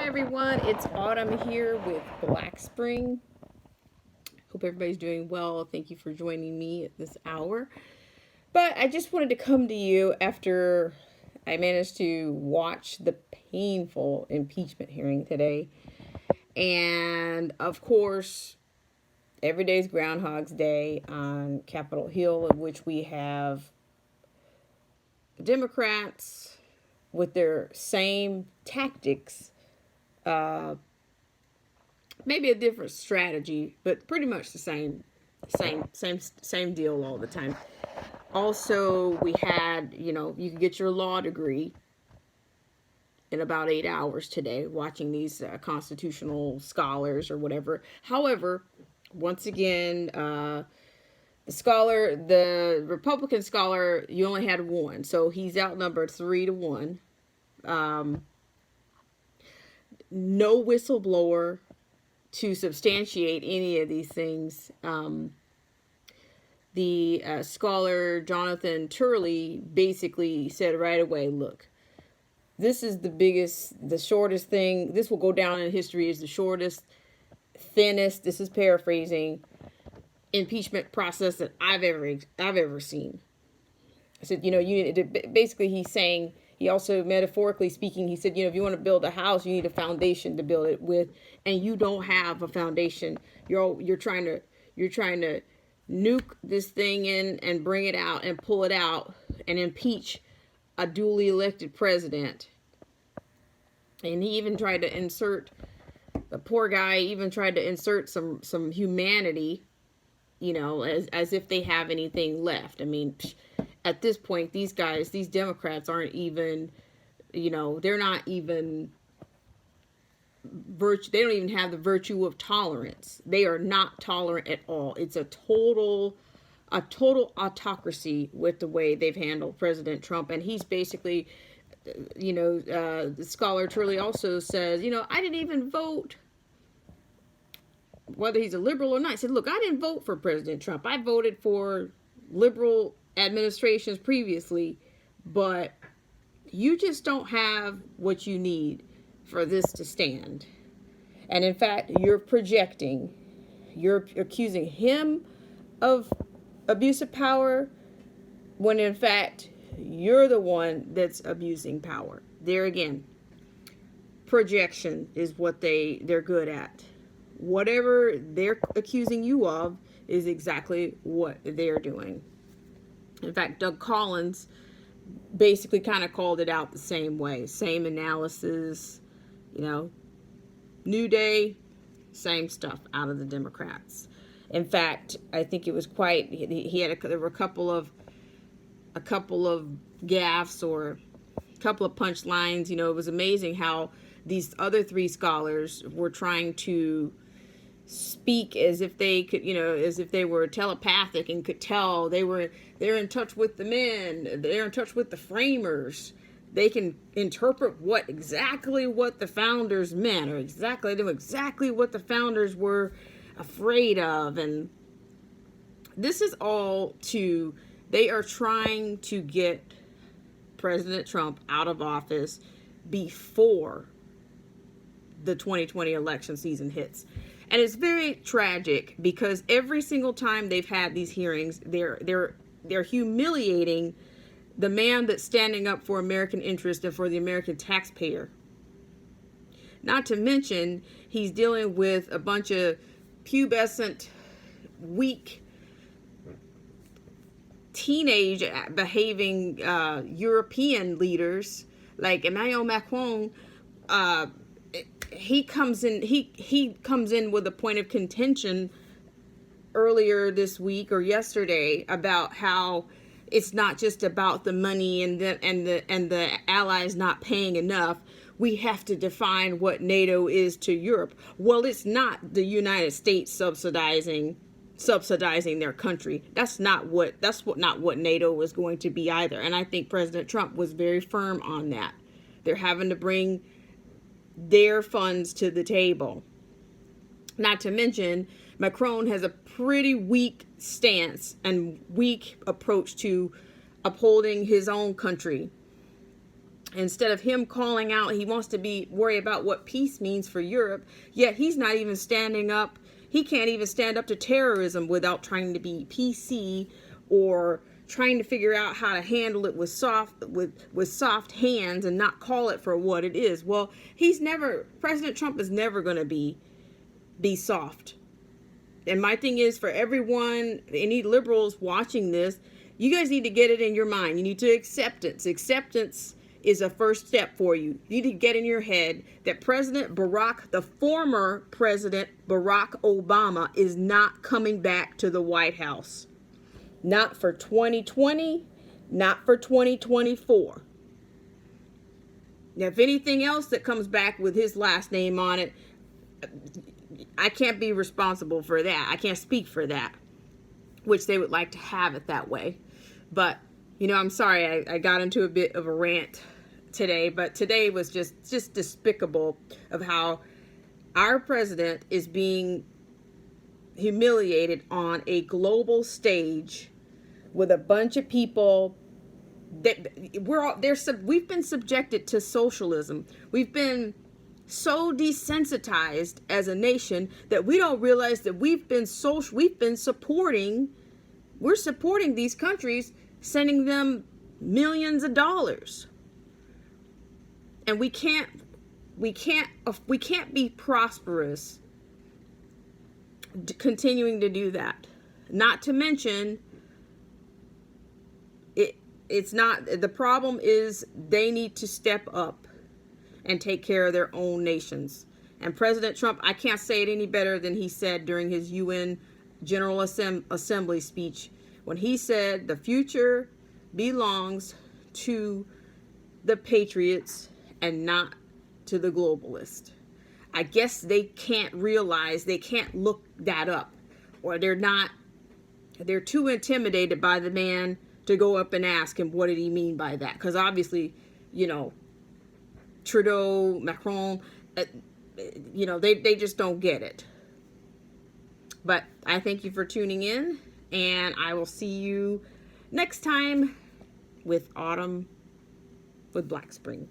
everyone, it's Autumn here with Black Spring. Hope everybody's doing well. Thank you for joining me at this hour. But I just wanted to come to you after I managed to watch the painful impeachment hearing today. And of course, every day's Groundhog's Day on Capitol Hill, in which we have Democrats with their same tactics, maybe a different strategy, but pretty much the same deal all the time. Also, we had, you could get your law degree in about 8 hours today watching these constitutional scholars or whatever. However, once again, the Republican scholar, you only had one, so he's outnumbered 3-1. No whistleblower to substantiate any of these things. The scholar Jonathan Turley basically said right away, look, this is the shortest thing. This will go down in history as the shortest, thinnest, this is paraphrasing, impeachment process that I've ever seen. I said, basically he's saying, he also, metaphorically speaking, he said, if you want to build a house, you need a foundation to build it with, and you don't have a foundation. You're trying to nuke this thing in and bring it out and pull it out and impeach a duly elected president. And he even tried to insert, the poor guy even tried to insert some humanity, as if they have anything left. I mean, at this point, these Democrats aren't even, they're not even they don't even have the virtue of tolerance. They are not tolerant at all. It's a total autocracy with the way they've handled President Trump. And he's basically, the scholar Turley also says, I didn't even vote, whether he's a liberal or not. He said, look, I didn't vote for President Trump. I voted for liberal administrations previously, but you just don't have what you need for this to stand. And in fact, you're accusing him of abuse of power when in fact you're the one that's abusing power. There again, projection is what they're good at. Whatever they're accusing you of is exactly what they're doing. In fact, Doug Collins basically kind of called it out the same way. Same analysis, new day, same stuff out of the Democrats. In fact, I think it was there were a couple of gaffes or a couple of punchlines. It was amazing how these other three scholars were trying to speak as if they could, as if they were telepathic and could tell they're in touch with the men, they're in touch with the framers. They can interpret exactly what the founders meant, or exactly what the founders were afraid of. And this is all they are trying to get President Trump out of office before the 2020 election season hits. And it's very tragic because every single time they've had these hearings, they're humiliating the man that's standing up for American interest and for the American taxpayer. Not to mention, he's dealing with a bunch of pubescent, weak, teenage behaving European leaders like Emmanuel Macron. He comes in with a point of contention earlier this week or yesterday about how it's not just about the money and the allies not paying enough. We have to define what NATO is to Europe. Well, it's not the United States subsidizing their country. That's not what NATO is going to be either. And I think President Trump was very firm on that. They're having to bring their funds to the table. Not to mention, Macron has a pretty weak stance and weak approach to upholding his own country. Instead of him calling out, he wants to worry about what peace means for Europe, yet he's not even standing up. He can't even stand up to terrorism without trying to be PC or trying to figure out how to handle it with soft hands and not call it for what it is. Well, President Trump is never going to be soft. And my thing is, for everyone, any liberals watching this, you guys need to get it in your mind. You need to acceptance. Acceptance is a first step for you. You need to get in your head that the former President Barack Obama, is not coming back to the White House. Not for 2020, not for 2024. Now, if anything else that comes back with his last name on it, I can't be responsible for that. I can't speak for that, which they would like to have it that way. But, I'm sorry I got into a bit of a rant today, but today was just despicable of how our president is being humiliated on a global stage with a bunch of people that we've been subjected to socialism. We've been so desensitized as a nation that we don't realize that we're supporting these countries, sending them millions of dollars. And we can't be prosperous continuing to do that. Not to mention, it's not, the problem is they need to step up and take care of their own nations. And President Trump, I can't say it any better than he said during his UN General Assembly speech, when he said the future belongs to the patriots and not to the globalists. I guess they can't look that up, or they're too intimidated by the man to go up and ask him what did he mean by that. Because obviously, Trudeau, Macron, they just don't get it. But I thank you for tuning in, and I will see you next time with Autumn with Black Spring.